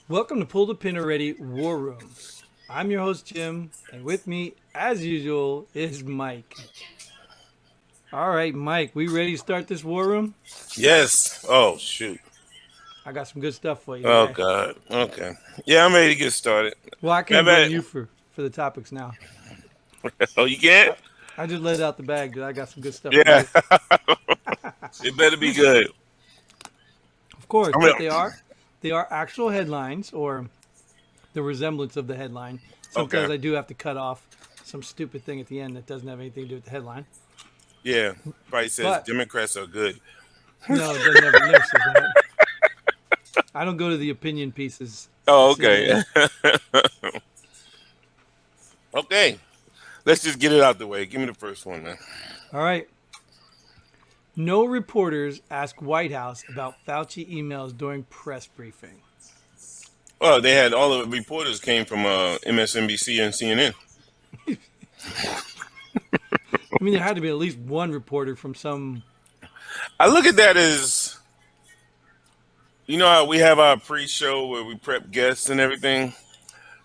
Welcome to Pull the Pin Already War Room. I'm your host, Jim, and with me, as usual, is Mike. All right, Mike, we ready to start this war room? Yes. Oh shoot. I got some good stuff for you Oh today. God. Okay. Yeah, I'm ready to get started. Well, I How can't blame about you for the topics now. Oh, you can't? I just let out the bag, dude. I got some good stuff for Yeah. you. It better be good. Of course, I mean, but they are actual headlines or the resemblance of the headline. okay. Sometimes I do have to cut off some stupid thing at the end that doesn't have anything to do with the headline. Yeah. Probably says But Democrats are good. no, it doesn't never says that. I don't go to the opinion pieces of Oh, okay. CNN. Okay. Let's just get it out the way. Give me the first one, man. All right. No reporters ask White House about Fauci emails during press briefing. Well, they had all the reporters came from MSNBC and CNN. I mean, there had to be at least one reporter from some. I look at that as how we have our pre-show where we prep guests and everything.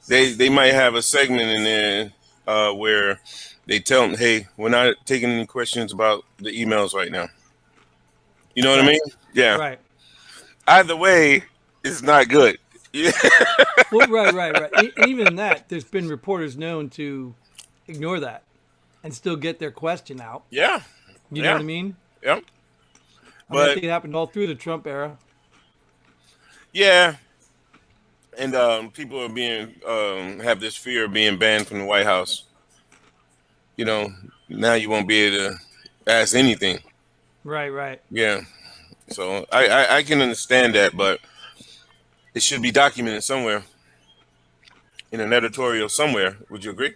They might have a segment in there where they tell them, "Hey, we're not taking any questions about the emails right now." You know what I Right, mean? Yeah. right. Either way, it's not good. Yeah. Well, right. And even in that, there's been reporters known to ignore that and still get their question out. Yeah. You know what Yeah. I mean? Yeah. I mean, I But think it happened all through the Trump era. yeah, and people are being have this fear of being banned from the White House. You know, now you won't be able to ask anything. Right. Yeah. So I can understand that, but it should be documented somewhere in an editorial somewhere. Would you agree?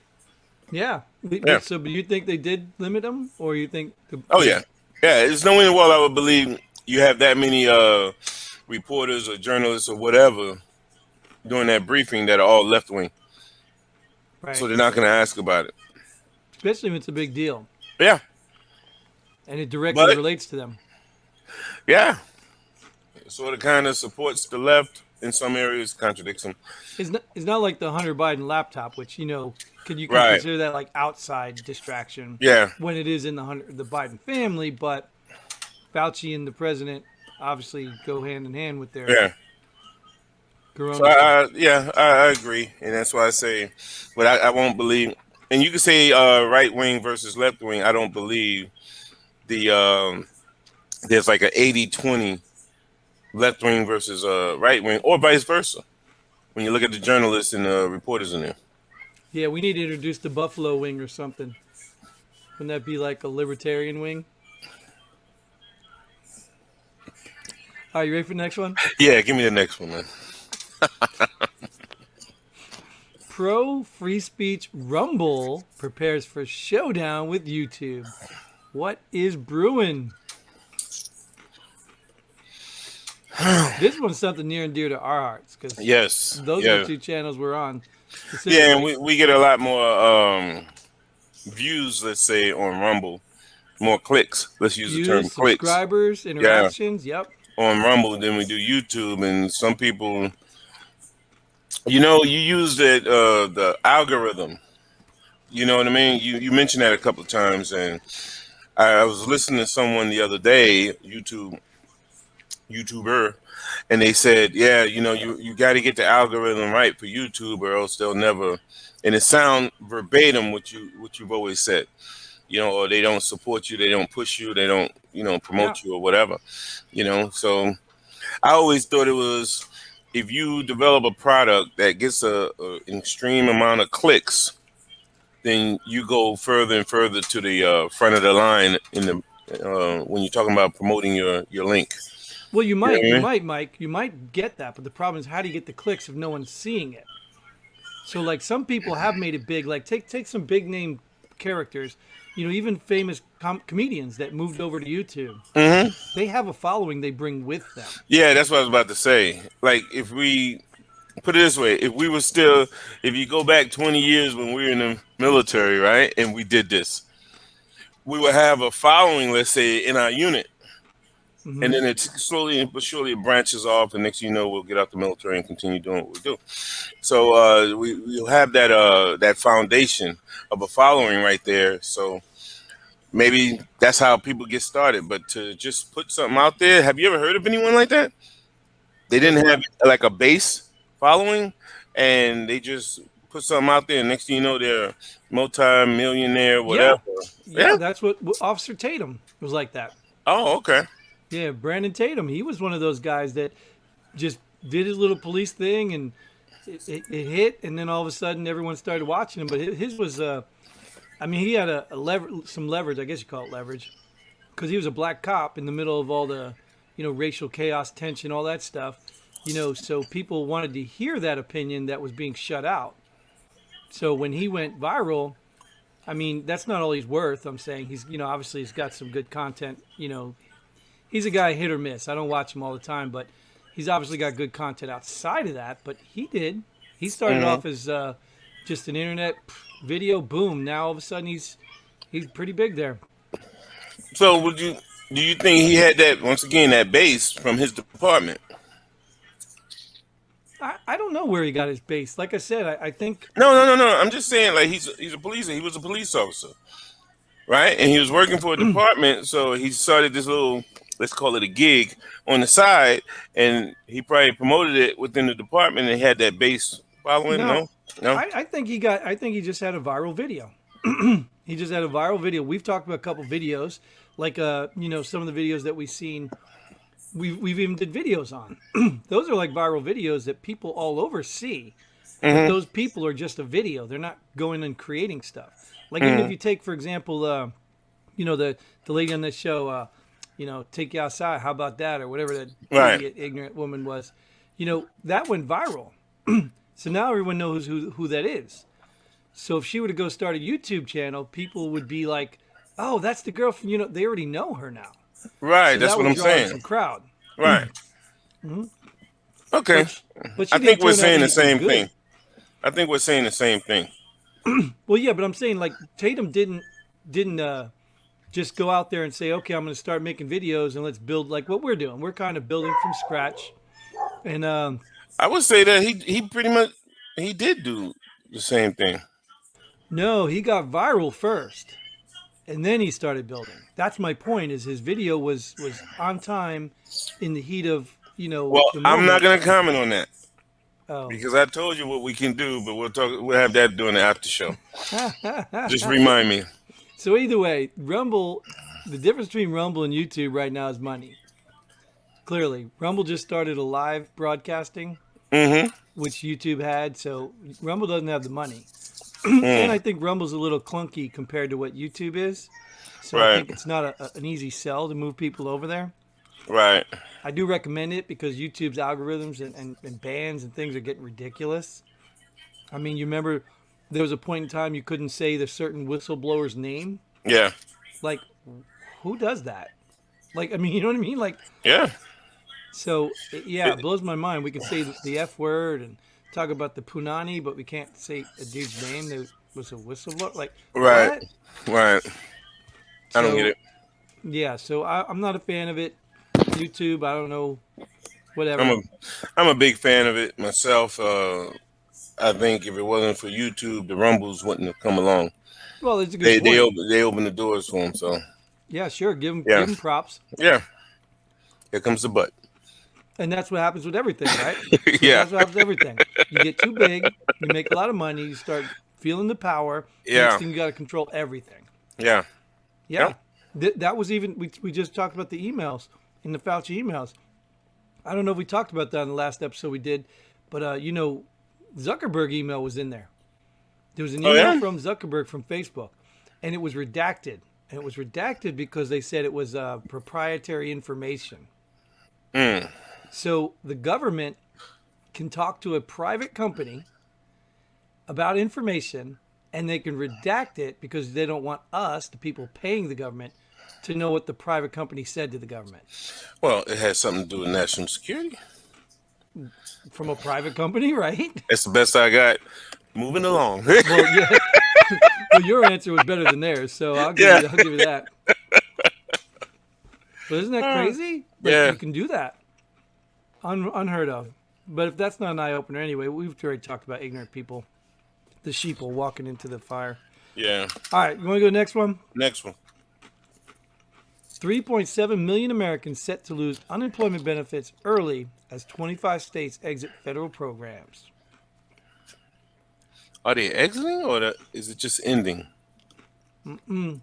Yeah. Yeah. So, do you think they did limit them, or you think Oh the yeah, yeah. There's no way in the world I would believe you have that many reporters or journalists or whatever doing that briefing that are all left wing. So right, they're not going to ask about it. especially when it's a big deal Yeah, and it directly but relates to them? yeah, it sort of kind of supports the left in some areas, contradicts them. It's not like the Hunter Biden laptop, which you can Right. consider that like outside distraction Yeah. when it is in the Biden family, but Fauci and the president obviously go hand in hand with their Yeah. So corona stuff. I agree, and that's why I say, but I won't believe. And you can say right wing versus left wing. I don't believe the there's like a 80-20 left wing versus right wing, or vice versa. When you look at the journalists and the reporters in there. Yeah, we need to introduce the buffalo wing or something. Wouldn't that be like a libertarian wing? All right, you ready for the next one? Yeah, give me the next one, man. Pro free speech Rumble prepares for showdown with YouTube. What is brewing? This one's something near and dear to our hearts because Yes, those are the yeah, two channels we're on yeah, and specifically. we get a lot more views, let's say, on Rumble, more clicks. Let's use the Views, term clicks. subscribers, Yeah, interactions. Yep. on Rumble than we do YouTube, and some people, you use the algorithm. You know what I mean? You mentioned that a couple of times, and I was listening to someone the other day, YouTuber, and they said, yeah, you got to get the algorithm right for YouTube, or else they'll never. And it sound verbatim what you've always said, or they don't support you, they don't push you, they don't Yeah. promote you or whatever, So I always thought it was if you develop a product that gets a an extreme amount of clicks, then you go further and further to the front of the line in the when you're talking about promoting your link. Well, You know what I mean? Mike. You might get that, but the problem is how do you get the clicks if no one's seeing it? So, like, some people have made it big. Like, take some big name characters. Even famous comedians that moved over to YouTube. Hmm. They have a following they bring with them. Yeah, that's what I was about to say. Like, if we put it this way, if you go back 20 years when we were in the military, right, and we did this, we would have a following, let's say, in our unit, And then it slowly but surely it branches off, and next thing you know, we'll get out the military and continue doing what we do. So we'll have that foundation of a following right there. So maybe that's how people get started. But to just put something out there, have you ever heard of anyone like that? They didn't have like a base following, and they just put something out there, and next thing you know, they're multi-millionaire, whatever. Yeah, that's what Officer Tatum was like that. Oh, okay. Yeah, Brandon Tatum. He was one of those guys that just did his little police thing, and it hit, and then all of a sudden everyone started watching him. But his was, I mean, he had some leverage. I guess you call it leverage, because he was a black cop in the middle of all the, racial chaos, tension, all that stuff. So people wanted to hear that opinion that was being shut out. So when he went viral, I mean, that's not all he's worth. I'm saying he's, obviously he's got some good content. He's a guy hit or miss. I don't watch him all the time, but he's obviously got good content outside of that. But he started off as just an internet video, boom. Now all of a sudden he's pretty big there. So do you think he had that, once again, that base from his department? I don't know where he got his base. Like I said, I think No. I'm just saying, like, he's a police. He was a police officer, right? And he was working for a department, so he started this little, let's call it a gig on the side, and he probably promoted it within the department and had that base following. No. I think he just had a viral video. He just had a viral video. We've talked about a couple videos, like some of the videos that we've seen. We've even did videos on. Those are like viral videos that people all over see. But those people are just a video. They're not going and creating stuff. Like even if you take, for example, the lady on this show, take you outside. How about that? Or whatever that idiot, ignorant woman was. That went viral. So now everyone knows who that is. So if she were to go start a YouTube channel, people would be like, oh, that's the girl from, they already know her now. Right, so that's what I'm saying. Some crowd. Right. Okay. But I think we're saying the same thing. I think we're saying the same thing. Well, yeah, but I'm saying, like, Tatum didn't just go out there and say, okay, I'm going to start making videos and let's build like what we're doing. We're kind of building from scratch. And I would say that he pretty much he did do the same thing. No, he got viral first, and then he started building. That's my point. Is his video was on time, in the heat of Well, I'm not going to comment on that. Oh. Because I told you what we can do, but we'll have that during the after show. Just remind me. So either way, Rumble, the difference between Rumble and YouTube right now is money. Clearly, Rumble just started a live broadcasting, which YouTube had. So Rumble doesn't have the money. And I think Rumble's a little clunky compared to what YouTube is. So I think it's not an easy sell to move people over there. Right. I do recommend it because YouTube's algorithms and bans and things are getting ridiculous. I mean, you remember there was a point in time you couldn't say the certain whistleblower's name? Yeah. Like, who does that? Like, I mean, you know what I mean? Like, yeah. So, yeah, it blows my mind. We can say the F word and talk about the punani, but we can't say a dude's name that was a whistleblower. Like, right. What? Right. I don't get it. Yeah, so I'm not a fan of it. YouTube, I don't know, whatever. I'm a big fan of it myself. I think if it wasn't for YouTube, the Rumbles wouldn't have come along. Well, it's a good point. They opened the doors for them, so. Yeah, sure. Give them props. Yeah. Here comes the butt. And that's what happens with everything, right? Yeah. That's what happens with everything. You get too big, you make a lot of money, you start feeling the power. Yeah. Next thing you got to control everything. Yeah. Yeah. That was even, we just talked about the emails, in the Fauci emails. I don't know if we talked about that in the last episode we did, but, Zuckerberg email was in there. There was an email from Zuckerberg from Facebook, and it was redacted. And it was redacted because they said it was proprietary information. So the government can talk to a private company about information, and they can redact it because they don't want us, the people paying the government, to know what the private company said to the government. Well, it has something to do with national security. From a private company, right? That's the best I got. Moving along. Well, yeah. Well, your answer was better than theirs, so I'll give you that. But isn't that crazy? Like Yeah. you can do that. Unheard of. But if that's not an eye opener anyway, we've already talked about ignorant people, the sheeple walking into the fire. Yeah. All right, you want to go next one? Next one. 3.7 million Americans set to lose unemployment benefits early as 25 states exit federal programs. Are they exiting or is it just ending?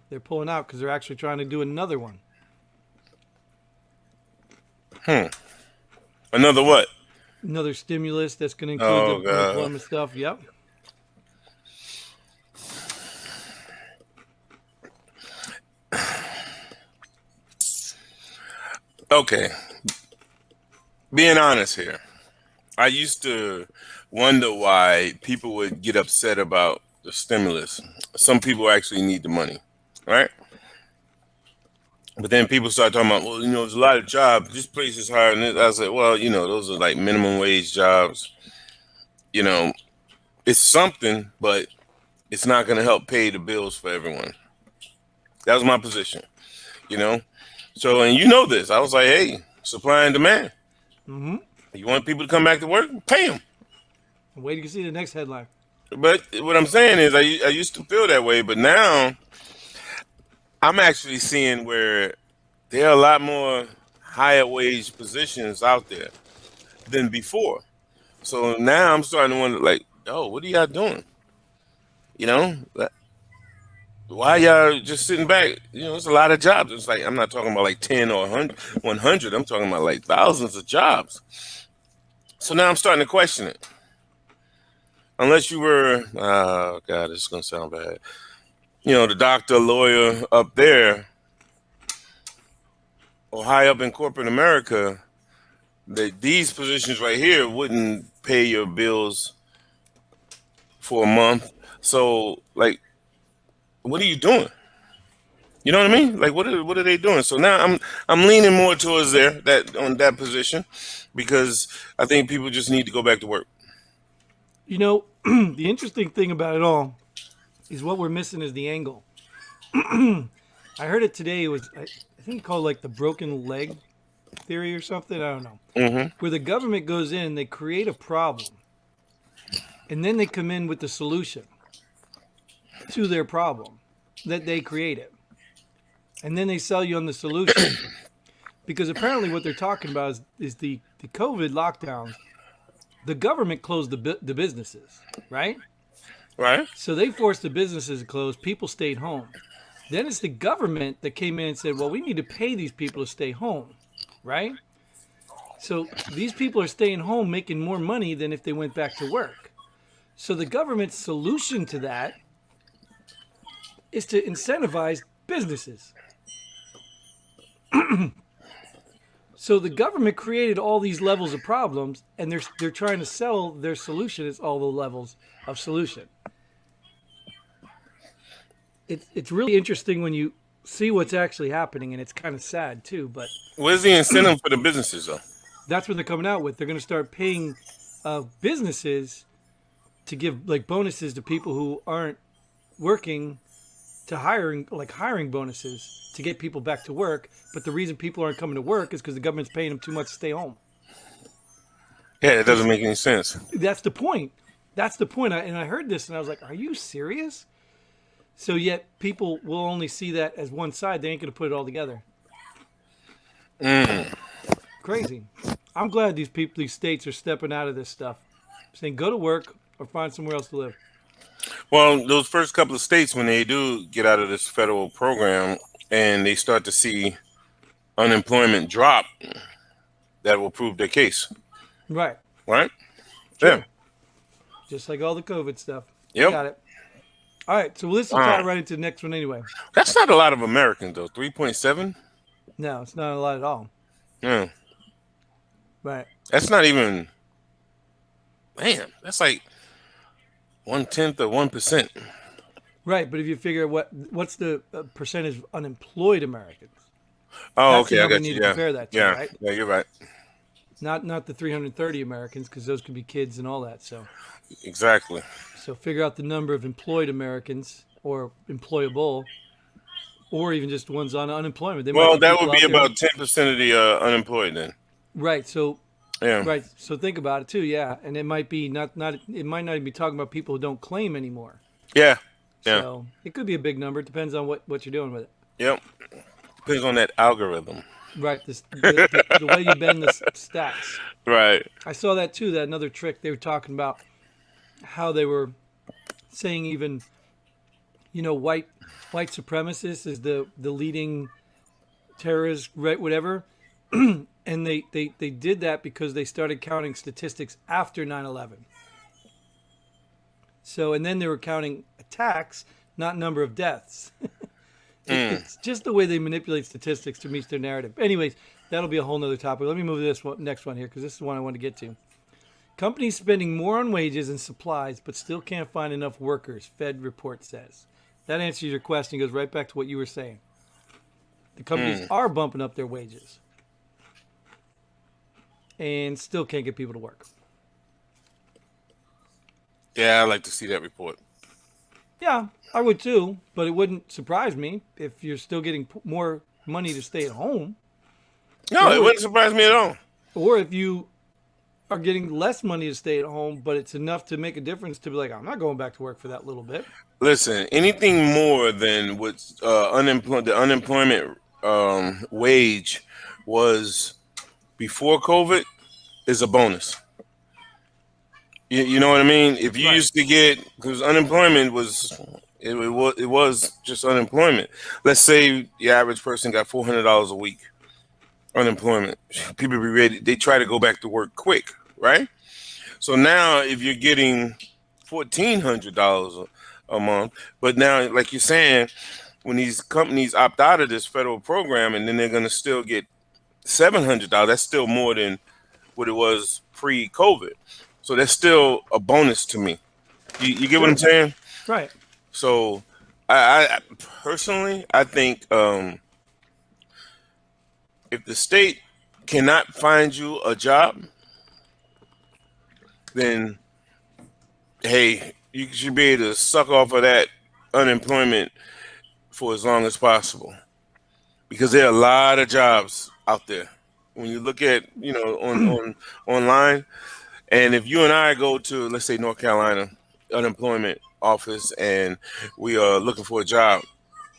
They're pulling out because they're actually trying to do another one. Another what? Another stimulus that's going to include the God. unemployment stuff. Yep. Okay. Being honest here, I used to wonder why people would get upset about the stimulus. Some people actually need the money, right? But then people start talking about, well, there's a lot of jobs. This place is hiring. I said, well, those are like minimum wage jobs. It's something, but it's not going to help pay the bills for everyone. That was my position, So, and this, I was like, hey, supply and demand. Mm-hmm. You want people to come back to work? Pay them. Wait till you see the next headline. But what I'm saying is I used to feel that way, but now I'm actually seeing where there are a lot more higher wage positions out there than before. So now I'm starting to wonder, like, oh, what are y'all doing? Why y'all just sitting back? It's a lot of jobs. It's like, I'm not talking about like 10 or 100. I'm talking about like thousands of jobs. So now I'm starting to question it. Unless you were, oh God, this is going to sound bad. The doctor, lawyer up there, or high up in corporate America, these positions right here wouldn't pay your bills for a month. So, like, what are you doing? You know what I mean? Like, what are they doing? So now I'm leaning more towards that position because I think people just need to go back to work. The interesting thing about it all is what we're missing is the angle. I heard it today. It was, I think, called like the broken leg theory or something. I don't know. Mm-hmm. Where the government goes in, they create a problem, and then they come in with the solution to their problem that they created. And then they sell you on the solution. Because apparently what they're talking about is the COVID lockdowns. The government closed the businesses, right? Right. So they forced the businesses to close. People stayed home. Then it's the government that came in and said, well, we need to pay these people to stay home, right? So these people are staying home making more money than if they went back to work. So the government's solution to that is to incentivize businesses. So the government created all these levels of problems, and they're trying to sell their solution as all the levels of solution. It's really interesting when you see what's actually happening, and it's kind of sad too. But where's the incentive for the businesses, though? That's what they're coming out with. They're going to start paying businesses to give like bonuses to people who aren't working, to hiring bonuses to get people back to work. But the reason people aren't coming to work is because the government's paying them too much to stay home. Yeah, it doesn't make any sense. That's the point. That's the point. And I heard this and I was like, are you serious? So yet people will only see that as one side. They ain't going to put it all together. Crazy. I'm glad these states are stepping out of this stuff, saying go to work or find somewhere else to live. Well, those first couple of states, when they do get out of this federal program and they start to see unemployment drop, that will prove their case. Right. Right? Sure. Yeah. Just like all the COVID stuff. Yep. Got it. All right. So let's tie right into the next one anyway. That's not a lot of Americans, though. 3.7? No, it's not a lot at all. Yeah. Right. That's not even, man, that's like 1/10 of 1%. Right. But if you figure what's the percentage of unemployed Americans? Oh, That's okay. I got need you. to compare that to, yeah. Right? Yeah, you're right. Not the 330 Americans, because those could be kids and all that. So exactly. So figure out the number of employed Americans or employable, or even just ones on unemployment. There might Well, be that people would be out there. about 10% of the unemployed then. Right. So Yeah. right. So think about it too. Yeah, and it might be not. It might not even be talking about people who don't claim anymore. Yeah. Yeah. So it could be a big number. It depends on what you're doing with it. Yep. Depends on that algorithm. Right. The way you bend the stats. Right. I saw that too. That another trick they were talking about how they were saying even white supremacists is the leading terrorist, right? Whatever. And they did that because they started counting statistics after 9/11. So, and then they were counting attacks, not number of deaths. It's just the way they manipulate statistics to meet their narrative. Anyways, that'll be a whole nother topic. Let me move to this next one here because this is the one I want to get to. Companies spending more on wages and supplies, but still can't find enough workers, Fed report says. That answers your question. Goes right back to what you were saying. The companies are bumping up their wages and still can't get people to work. Yeah, I'd like to see that report. Yeah, I would too, but it wouldn't surprise me if you're still getting more money to stay at home. No, it wouldn't surprise me at all. Or if you are getting less money to stay at home, but it's enough to make a difference to be like, I'm not going back to work for that little bit. Listen, anything more than what the unemployment wage was before COVID is a bonus. You know what I mean? If you used to get, because unemployment it was just unemployment. Let's say the average person got $400 a week unemployment. People be ready. They try to go back to work quick, right? So now if you're getting $1,400 a month, but now, like you're saying, when these companies opt out of this federal program, and then they're going to still get $700, that's still more than what it was pre-COVID. So that's still a bonus to me. You get what I'm saying? Right. So I personally, I think if the state cannot find you a job, then hey, you should be able to suck off of that unemployment for as long as possible, because there are a lot of jobs out there. When you look at on online, and if you and I go to, let's say, North Carolina unemployment office and we are looking for a job,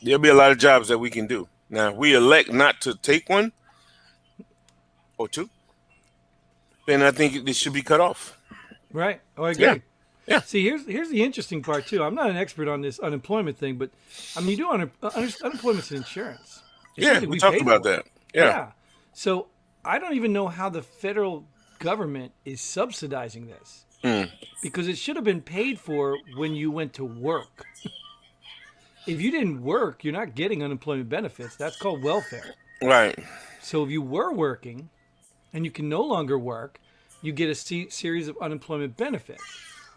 there'll be a lot of jobs that we can do. Now, if we elect not to take one or two, then I think this should be cut off. Right. Oh, I agree. Yeah. Yeah. See, here's the interesting part too. I'm not an expert on this unemployment thing, but I mean, you do unemployment's an insurance. It's Yeah, something we talked pay about for. that. Yeah. So I don't even know how the federal government is subsidizing this, because it should have been paid for when you went to work. If you didn't work, you're not getting unemployment benefits. That's called welfare. Right. So if you were working and you can no longer work, you get a series of unemployment benefits.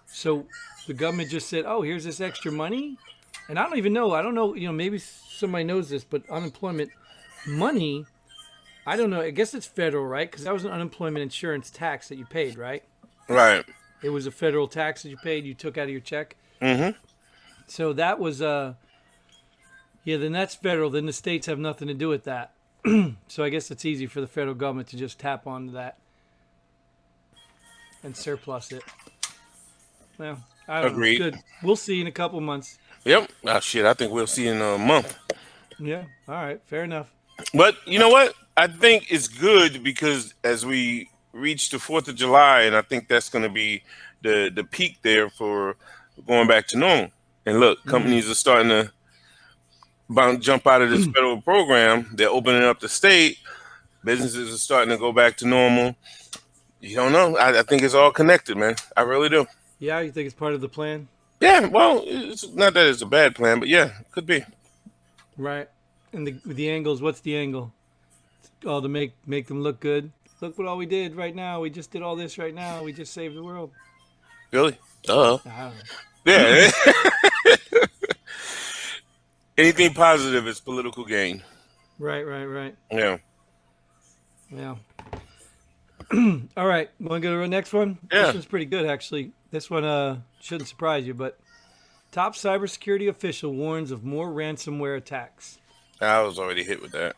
So the government just said, oh, here's this extra money. And I don't even know. I don't know. Maybe somebody knows this, but unemployment money, I don't know. I guess it's federal, right? Because that was an unemployment insurance tax that you paid, right? Right. It was a federal tax that you paid. You took out of your check. Mm-hmm. So that was, then that's federal. Then the states have nothing to do with that. So I guess it's easy for the federal government to just tap onto that and surplus it. Well, I don't Agreed. know. Good. We'll see in a couple months. Yep. Oh, shit. I think we'll see in a month. Yeah. All right. Fair enough. But you know what? I think it's good because as we reach the 4th of July, and I think that's going to be the peak there for going back to normal. And look, companies are starting to jump out of this federal program. They're opening up the state. Businesses are starting to go back to normal. You don't know. I think it's all connected, man. I really do. Yeah. You think it's part of the plan? Yeah. Well, it's not that it's a bad plan, but yeah, could be. Right. And the angles, what's the angle? Oh, to make them look good. Look what all we did right now. We just did all this right now. We just saved the world. Really? Duh. I don't know. Yeah. Anything positive is political gain. Right. Yeah. Yeah. All right. Want to go to the next one? Yeah. This one's pretty good, actually. This one shouldn't surprise you, but top cybersecurity official warns of more ransomware attacks. I was already hit with that.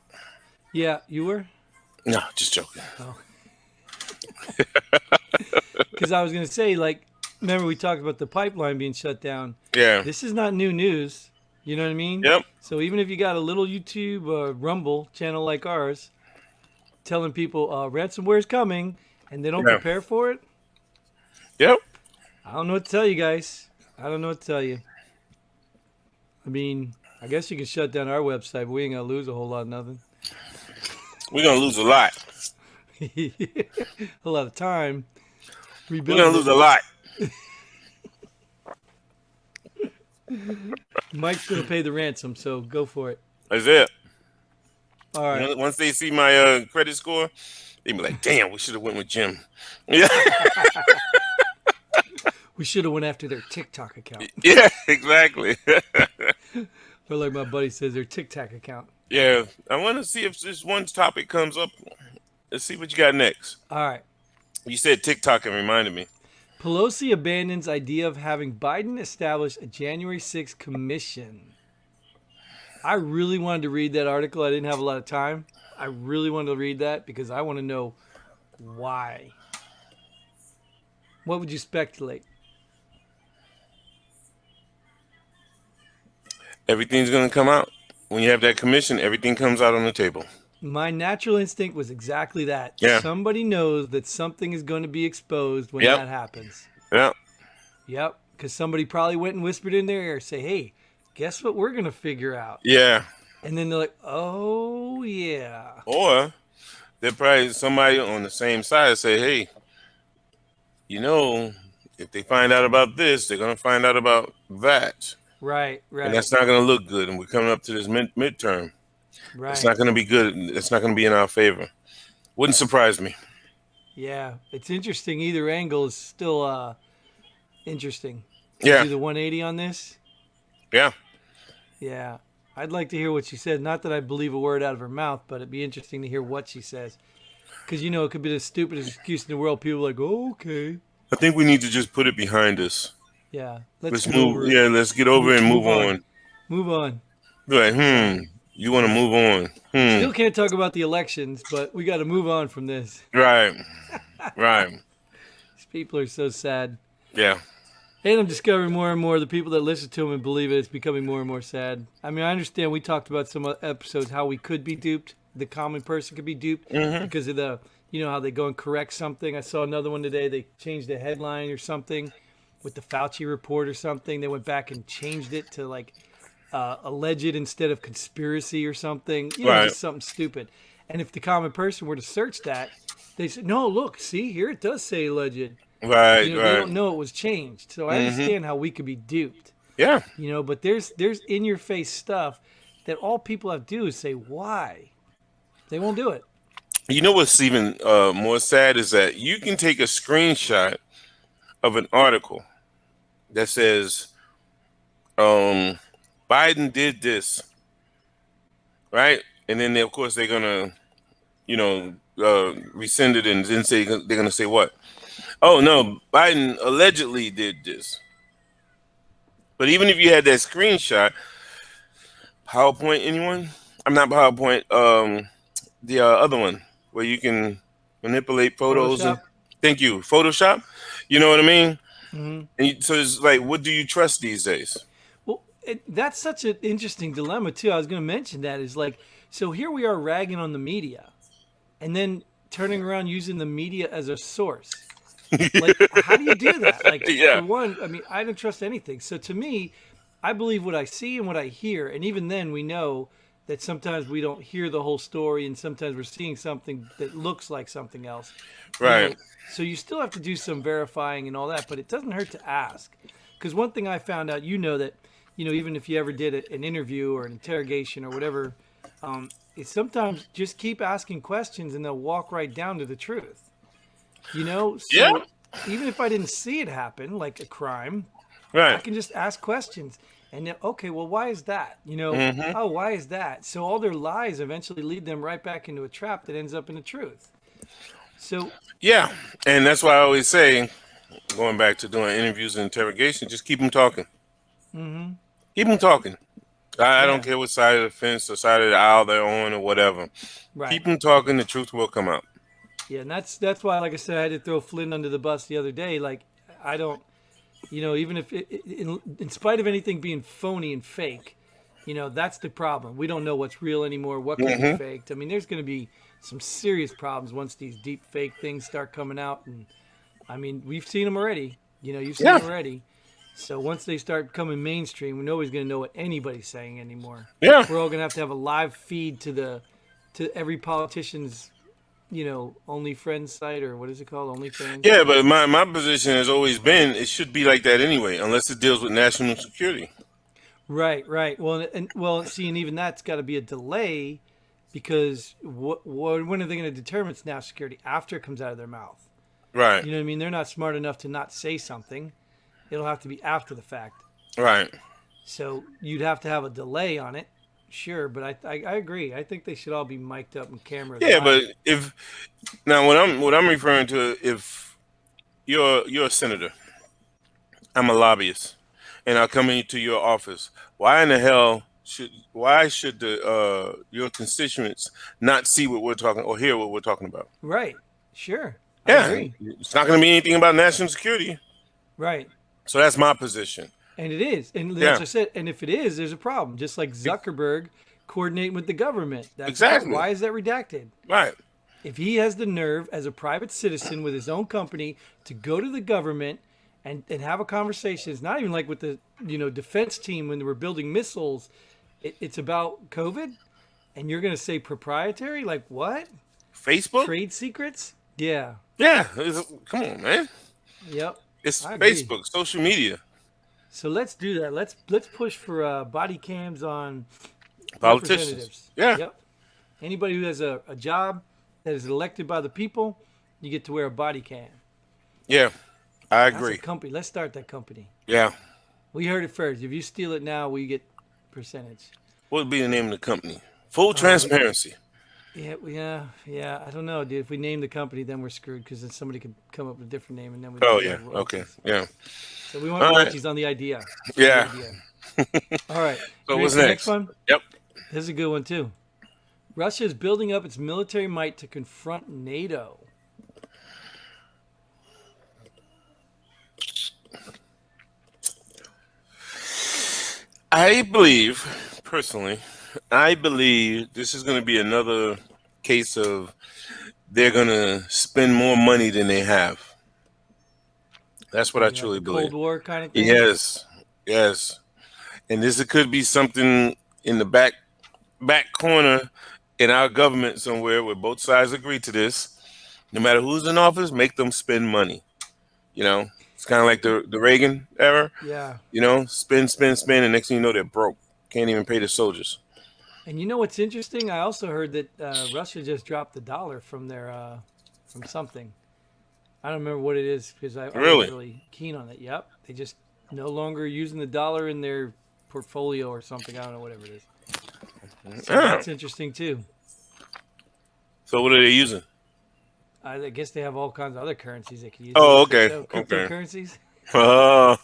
Yeah, you were? No, just joking. Oh. Because I was going to say, like, remember we talked about the pipeline being shut down. Yeah. This is not new news. You know what I mean? Yep. So even if you got a little YouTube Rumble channel like ours telling people ransomware is coming and they don't Yeah. prepare for it, Yep. I don't know what to tell you guys. I don't know what to tell you. I mean, I guess you can shut down our website, but we ain't going to lose a whole lot of nothing. We're gonna lose a lot. A lot of time. We're gonna lose a lot. Mike's going to pay the ransom, so go for it. That's it. All right. Once they see my credit score, they be like, "Damn, we should have went with Jim." Yeah. We should have went after their TikTok account. Yeah. Exactly. Or like my buddy says, their TikTok account. Yeah. I want to see if this one topic comes up. Let's see what you got next. All right. You said TikTok and reminded me. Pelosi abandons idea of having Biden establish a January 6th commission. I really wanted to read that article. I didn't have a lot of time. I really wanted to read that because I want to know why. What would you speculate? Everything's gonna come out when you have that commission. Everything comes out on the table. My natural instinct was exactly that. Yeah. Somebody knows that something is going to be exposed when Yep. that happens. Yeah. Yep. Because somebody probably went and whispered in their ear, say, hey, guess what we're going to figure out? Yeah. And then they're like, oh, yeah. Or they're probably somebody on the same side say, "Hey, you know, if they find out about this, they're gonna find out about that, Right, and right, that's not gonna look good. And we're coming up to this midterm. It's right. not gonna be good. It's not gonna be in our favor. Wouldn't surprise me." Yeah. It's interesting. Either angle is still interesting. Yeah. Do the 180 on this? Yeah. Yeah. I'd like to hear what she said. Not that I believe a word out of her mouth, but it'd be interesting to hear what she says. Because, you know, it could be the stupidest excuse in the world. People are like, oh, okay. I think we need to just put it behind us. Yeah. Let's get move. over it. Yeah, let's get over it and move on. Move on. Like, you want to move on? Still can't talk about the elections, but we got to move on from this. Right. Right. These people are so sad. Yeah. And I'm discovering more and more the people that listen to them and believe it, it's becoming more and more sad. I mean, I understand we talked about some episodes how we could be duped. The common person could be duped because of the, you know, how they go and correct something. I saw another one today. They changed the headline or something with the Fauci report or something. They went back and changed it to like alleged instead of conspiracy or something. You know, Right. just something stupid. And if the common person were to search that, they say, no, look, see, here it does say alleged. Right. You know, Right. they don't know it was changed. So I understand how we could be duped. Yeah. You know, but there's in your face stuff that all people have to do is say why. They won't do it. You know what's even more sad is that you can take a screenshot of an article that says Biden did this, right? And then of course they're gonna, rescind it and then say they're gonna say what? Oh no, Biden allegedly did this. But even if you had that screenshot, PowerPoint, anyone? I'm not PowerPoint. The other one where you can manipulate photos. Photoshop? Thank you, Photoshop. You know what I mean? Mm-hmm. And so it's like, what do you trust these days? Well, that's such an interesting dilemma too. I was going to mention that is like, so here we are ragging on the media, and then turning around using the media as a source. Like, how do you do that? Like, Yeah. for one, I mean, I don't trust anything. So to me, I believe what I see and what I hear, and even then, we know that sometimes we don't hear the whole story, and sometimes we're seeing something that looks like something else. You Right. know, so you still have to do some verifying and all that, but it doesn't hurt to ask. Because one thing I found out, that, even if you ever did an interview or an interrogation or whatever, is sometimes just keep asking questions and they'll walk right down to the truth. So Yeah. even if I didn't see it happen, like a crime, I Right. can just ask questions. And then, okay, well, why is that? Mhm. Oh, why is that? So all their lies eventually lead them right back into a trap that ends up in the truth. So, Yeah. And that's why I always say, going back to doing interviews and interrogation, just keep them talking. mm-hmm. Keep them talking. I don't Yeah, care what side of the fence or side of the aisle they're on or whatever. right. Keep them talking. The truth will come out. Yeah, and that's why, like I said, I had to throw Flynn under the bus the other day. Like, I don't, even if in spite of anything being phony and fake, that's the problem. We don't know what's real anymore, what can be Hmm. faked. I mean, there's going to be some serious problems once these deep fake things start coming out, and I mean, we've seen them already. You've seen Yeah, them already. So once they start coming mainstream, nobody's going to know what anybody's saying anymore. yeah, We're all going to have a live feed to every politician's only friends site, or what is it called, OnlyFans. yeah. But my position has always been it should be like that anyway, unless it deals with national security. Right, right. Well, see, and even that's got to be a delay because when are they going to determine it's national security after it comes out of their mouth? Right, You know what I mean? They're not smart enough to not say something. It'll have to be after the fact. right. So you'd have to have a delay on it, sure. But I agree. I think they should all be mic'd up and cameras Yeah, but live. if now what I'm referring to, if you're a senator, I'm a lobbyist, and I come into your office. Why in the hell should the your constituents not see what we're talking or hear what we're talking about? Right. Sure. I Yeah, agree. it's not going to be anything about national security. Right. So that's my position. And it is. And that's Yeah, what I said. And if it is, there's a problem. Just like Zuckerberg coordinating with the government. That's the problem. exactly. Why is that redacted? Right. If he has the nerve as a private citizen with his own company to go to the government and have a conversation, it's not even like with the defense team when they were building missiles. It's about COVID, and you're going to say proprietary? Like what? Facebook. Trade secrets? Yeah. Yeah, come on, man. Yep. It's I agree. Facebook, social media, So let's do that. Let's push for body cams on politicians. representatives. Yeah, Yep. Anybody who has a job that is elected by the people, you get to wear a body cam. yeah, I That's a agree. company. Let's start that company. Yeah. We heard it first. If you steal it now, we get percentage. What would be the name of the company? Full We got, transparency. yeah. I don't know, dude. If we name the company, then we're screwed because then somebody could come up with a different name, and then we Oh don't yeah. have Okay. royalties. Yeah. So we want All right. royalties on the idea. On the Yeah. idea. All right. So You ready what's for the next next? one? Yep. This is a good one too. Russia is building up its military might to confront NATO. I believe, personally, I believe this is going to be another case of they're going to spend more money than they have. That's what I Like truly a believe. Cold War kind of thing. Yes. Yes. And this could be something in the back corner in our government somewhere where both sides agree to this. No matter who's in office, make them spend money. It's kind of like the Reagan era. Yeah. Spend, and next thing you know, they're broke. Can't even pay the soldiers. And you know what's interesting? I also heard that Russia just dropped the dollar from their from something. I don't remember what it is because I wasn't Really? really keen on it. Yep, they just no longer using the dollar in their portfolio or something. I don't know whatever it is. So Ah. that's interesting too. So what are they using? I guess they have all kinds of other currencies they can use. Oh, okay. Okay. Cryptocurrencies. Oh,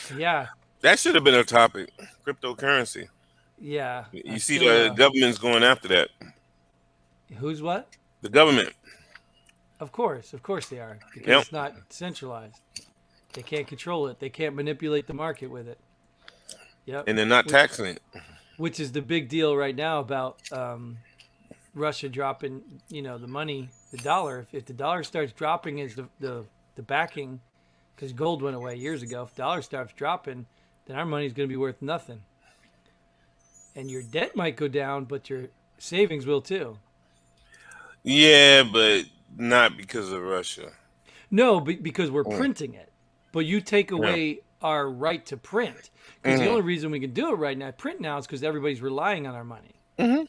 Yeah, that should have been a topic. Cryptocurrency. yeah. I You see still. the government's going after that. Who's what? The government. Of course they are because Yep. it's not centralized. They can't control it. They can't manipulate the market with it. Yep. And they're not taxing it. Which is the big deal right now about Russia dropping, the money, the dollar. If the dollar starts dropping as the backing, because gold went away years ago. If the dollar starts dropping, then our money's going to be worth nothing. And your debt might go down, but your savings will too. Yeah, but not because of Russia. No, because we're printing it. But you take Yeah. away our right to print. Because the Mhm. only reason we can do it right now, print now, is because everybody's relying on our money. Mhm.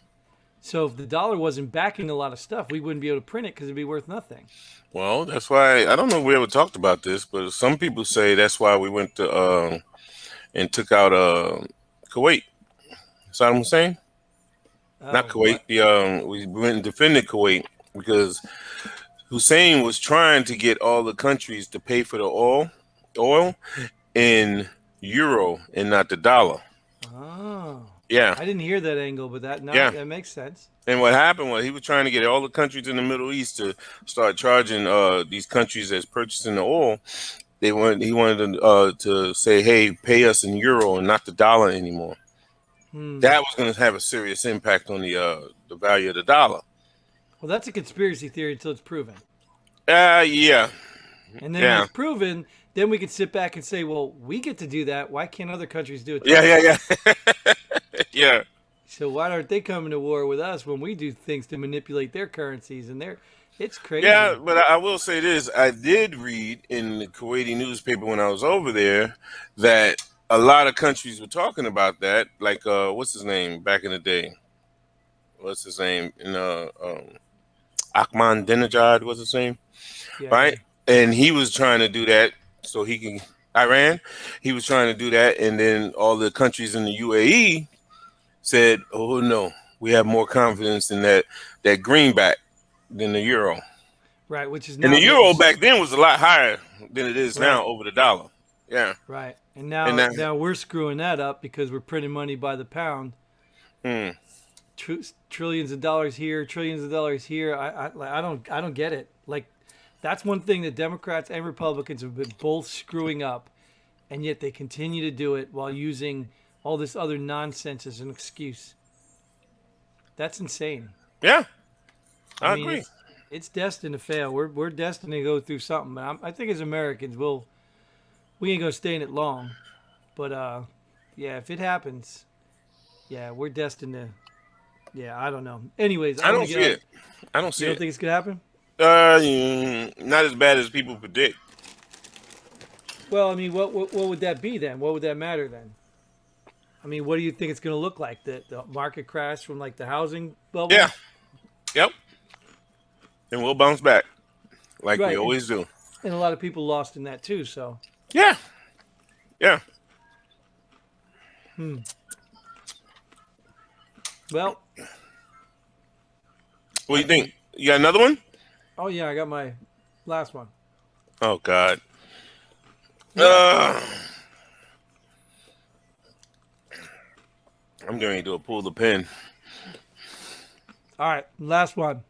So if the dollar wasn't backing a lot of stuff, we wouldn't be able to print it because it'd be worth nothing. Well, that's why I don't know if we ever talked about this, but some people say that's why we went to and took out Kuwait. Saddam Hussein, not Oh, Kuwait. what? We went and defended Kuwait because Hussein was trying to get all the countries to pay for the oil, and euro and not the dollar. Oh, Yeah, I didn't hear that angle, but yeah. that makes sense. And what happened was he was trying to get all the countries in the Middle East to start charging these countries that's purchasing the oil. He wanted to say, hey, pay us in euro and not the dollar anymore. That was going to have a serious impact on the value of the dollar. Well, that's a conspiracy theory until it's proven. Yeah, And then when yeah, it's proven, then we can sit back and say, well, we get to do that. Why can't other countries do it too? yeah. Yeah. So why aren't they coming to war with us when we do things to manipulate their currencies? And it's Yeah, crazy. but I will say this. I did read in the Kuwaiti newspaper when I was over there that a lot of countries were talking about that. Like, what's his name back in the day? What's his name? Ahmadinejad, what's his name? Yeah. Right? And he was trying to do that so he can, Iran, he was trying to do that. And then all the countries in the UAE said, oh, no, we have more confidence in that greenback than the euro. Right. Which is And now the getting euro back then was a lot higher than it is right. now over the dollar. Yeah. Right. And And now we're screwing that up because we're printing money by the pound. hmm. Trillions of dollars here, trillions of dollars here. I don't get it. Like that's one thing that Democrats and Republicans have been both screwing up, and yet they continue to do it while using all this other nonsense as an excuse. That's insane. Yeah, I I mean, agree. it's destined to fail. We're destined to go through something. I think as Americans, we ain't gonna stay in it long. But yeah, if it happens, yeah, we're destined to. Yeah, I don't know. Anyways, I I want don't to see get out. it. I don't You see don't it. think it's gonna happen? Not as bad as people predict. Well, I mean, what would that be then? What would that matter then? I mean, what do you think it's gonna look like? The market crash from like the housing bubble, Yeah. Yep. And we'll bounce back like we right? always do. And a lot of people lost in that too. So, Yeah. Yeah. well, What do I you think? think. You got another one? Oh yeah, I got my last one. Oh God. Yep. Uh, I'm going to do a pull the pin. All right, last one.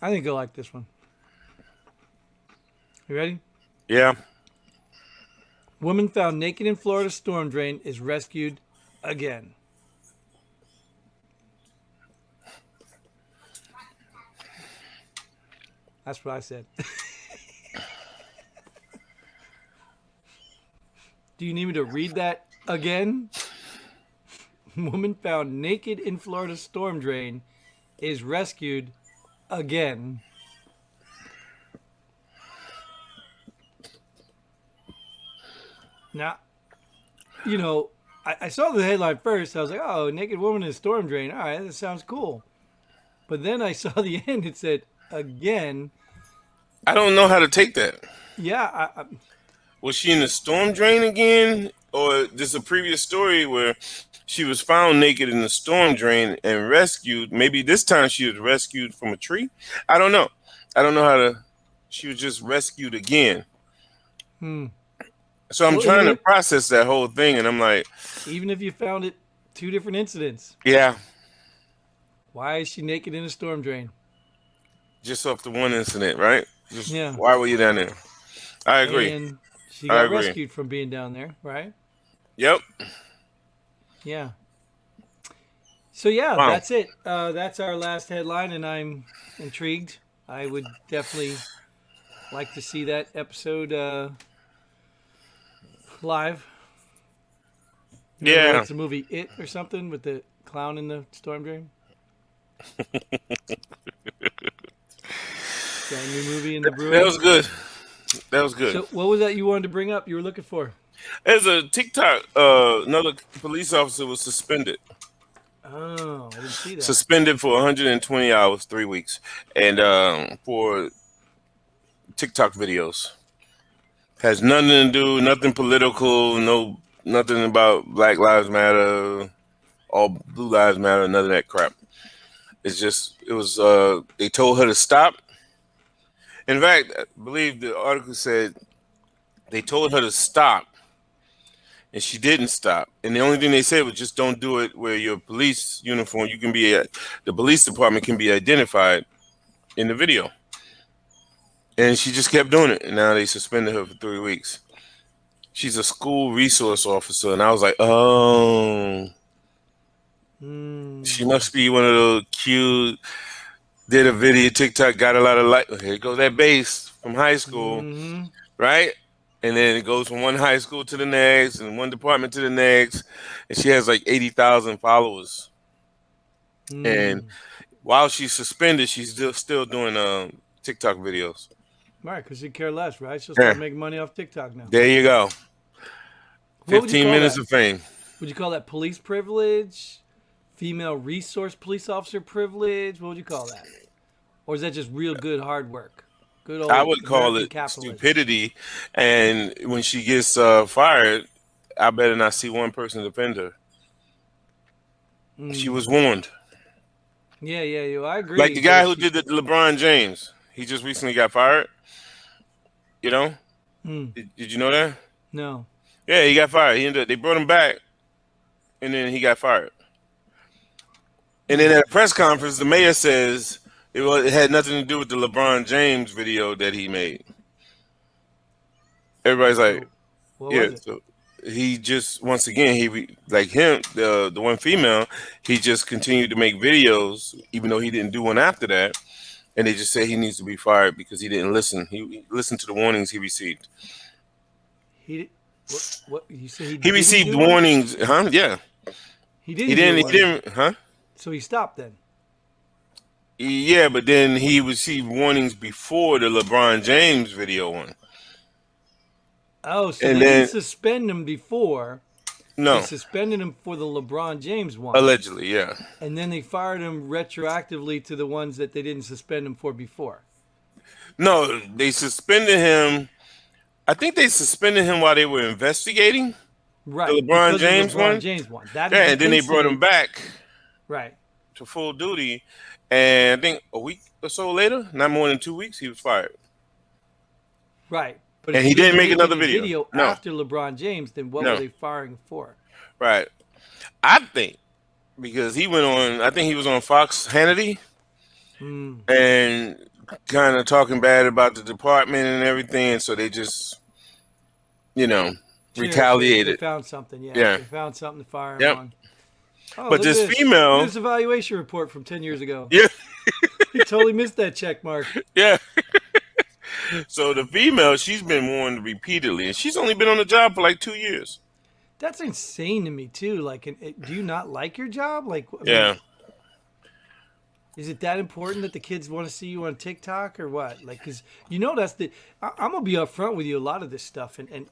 I think you'll like this one. You ready? Yeah. Woman found naked in Florida storm drain is rescued again. That's what I said. Do you need me to read that again? Woman found naked in Florida storm drain is rescued again. Now, I saw the headline first. I was like, oh, naked woman in a storm drain. All right, that sounds cool. But then I saw the end. It said, again. I don't know how to take that. Yeah, Was she in the storm drain again? Or this a previous story where she was found naked in the storm drain and rescued? Maybe this time she was rescued from a tree? I don't know. I don't know how to. She was just rescued again. So I'm well, trying to process that whole thing, and I'm like, even if you found it two different incidents, yeah, why is she naked in a storm drain? just off the one incident, right? Just Yeah. why were you down there? I agree. And she I got agree. rescued from being down there, right? Yep. Yeah. So yeah, Wow. that's it. That's our last headline, and I'm intrigued. I would definitely like to see that episode live. Yeah. Like the movie It or something with the clown in the storm drain. Got a new movie in the brewing. That was good. That was good. So what was that you wanted to bring up? You were looking for? There's a TikTok. Another police officer was suspended. Oh, I didn't see that. Suspended for 120 hours, 3 weeks, and for TikTok videos. Has nothing to do, nothing political, nothing about Black Lives Matter, all Blue Lives Matter, none of that crap. It was. They told her to stop. In fact, I believe the article said they told her to stop and she didn't stop. And the only thing they said was just don't do it where your police uniform, you can be the police department can be identified in the video. And she just kept doing it, and now they suspended her for 3 weeks. She's a school resource officer, and I was like, oh, she must be one of those cute. Did a video, TikTok, got a lot of here goes that base from high school, right? And then it goes from one high school to the next, and one department to the next, and she has like 80,000 followers. And while she's suspended, she's still doing TikTok videos. Right, because you care less, right? She'll start making money off TikTok now. There you go. 15 minutes of fame. Would you call that police privilege? Female resource police officer privilege? What would you call that? Or is that just real good hard work? Good old I would call American it capitalism. stupidity. And when she gets fired, I better not see one person defend her. She was warned. Yeah, I agree. Like the guy who did the LeBron James. He just recently got fired. You know? Did you know that? No. Yeah, he got fired. They brought him back, and then he got fired. And then at a press conference, the mayor says it had nothing to do with the LeBron James video that he made. Everybody's like, what yeah. was it? So he just, once again, the one female, he just continued to make videos, even though he didn't do one after that. And they just say he needs to be fired because he didn't listen. He listened to the warnings he received. What you say? He received warnings, huh? Yeah. He didn't. Huh? So he stopped then. Yeah, but then he received warnings before the LeBron James video one. Oh, so they didn't suspend him before. No. They suspended him for the LeBron James one. Allegedly, yeah. And then they fired him retroactively to the ones that they didn't suspend him for before. No, they suspended him. I think they suspended him while they were investigating. Right. The LeBron James one. And then they brought him back. Right. To full duty. And I think a week or so later, not more than 2 weeks, he was fired. Right. But and he didn't make another video. No. After LeBron James, then what were they firing for? Right. I think because he went on, I think he was on Fox Hannity and kind of talking bad about the department and everything. So they just, retaliated. They found something, yeah. They found something to fire him on. Oh, but this female. This evaluation report from 10 years ago. Yeah. He totally missed that check mark. Yeah. So the female, she's been warned repeatedly, and she's only been on the job for like 2 years. That's insane to me too. Like, do you not like your job? Like, is it that important that the kids want to see you on TikTok or what? Like, because that's I'm gonna be upfront with you. A lot of this stuff, and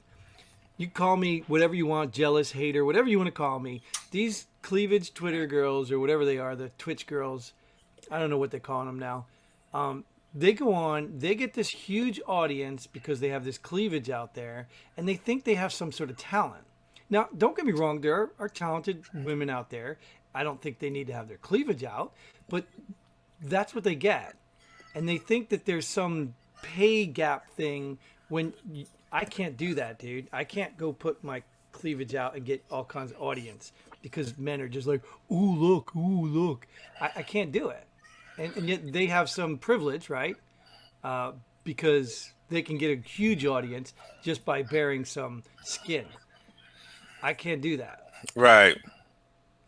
you call me whatever you want, jealous, hater, whatever you want to call me. These cleavage Twitter girls or whatever they are, the Twitch girls, I don't know what they're calling them now. They go on, they get this huge audience because they have this cleavage out there, and they think they have some sort of talent. Now, don't get me wrong, there are talented women out there. I don't think they need to have their cleavage out, but that's what they get. And they think that there's some pay gap thing when I can't do that, dude. I can't go put my cleavage out and get all kinds of audience because men are just like, ooh, look. I can't do it. And yet they have some privilege, right? Because they can get a huge audience just by bearing some skin. I can't do that. Right.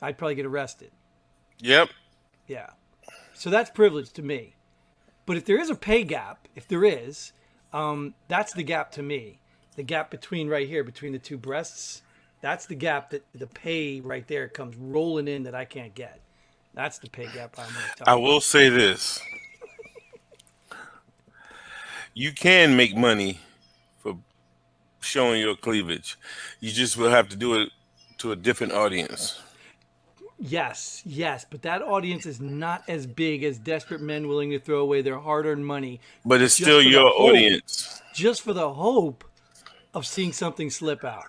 I'd probably get arrested. Yep. Yeah. So that's privilege to me. But if there is a pay gap, that's the gap to me. The gap between the two breasts, that's the gap that the pay right there comes rolling in that I can't get. That's the pay gap I'm going to talk about. I will say this. You can make money for showing your cleavage. You just will have to do it to a different audience. Yes, but that audience is not as big as desperate men willing to throw away their hard-earned money. But it's still your audience. Just for the hope of seeing something slip out.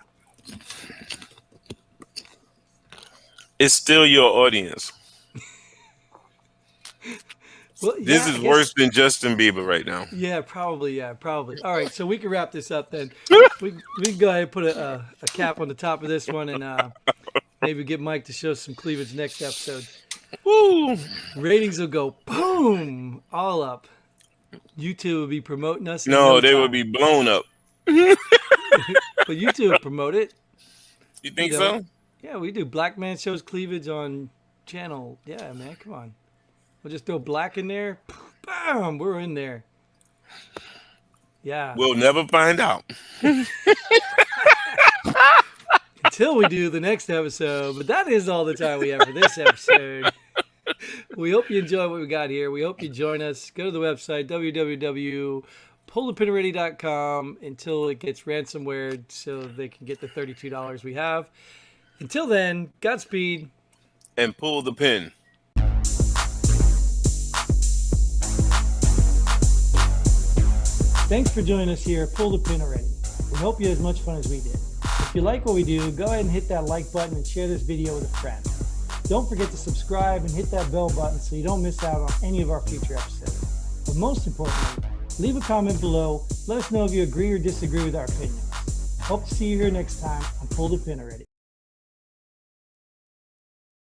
It's still your audience. Well, This yeah, is I guess, worse than Justin Bieber right now. yeah, probably, yeah, probably. All right, so we can wrap this up then. We can go ahead and put a cap on the top of this one, and maybe get Mike to show some cleavage next episode. Woo! Ratings will go boom, all up. YouTube will be promoting us. In No, no they time. would be blown up. But YouTube will promote it. You think You know, so? Yeah, we do. Black man shows cleavage on channel. Yeah, man, come on. We'll just throw black in there. Bam, we're in there. Yeah. We'll never find out. Until we do the next episode. But that is all the time we have for this episode. We hope you enjoy what we got here. We hope you join us. Go to the website, www.pullthepinalready.com, until it gets ransomware so they can get the $32 we have. Until then, Godspeed. And pull the pin. Thanks for joining us here. Pull the pin already. We hope you had as much fun as we did. If you like what we do, go ahead and hit that like button and share this video with a friend. Don't forget to subscribe and hit that bell button so you don't miss out on any of our future episodes. But most importantly, leave a comment below. Let us know if you agree or disagree with our opinions. Hope to see you here next time on Pull the Pin Already.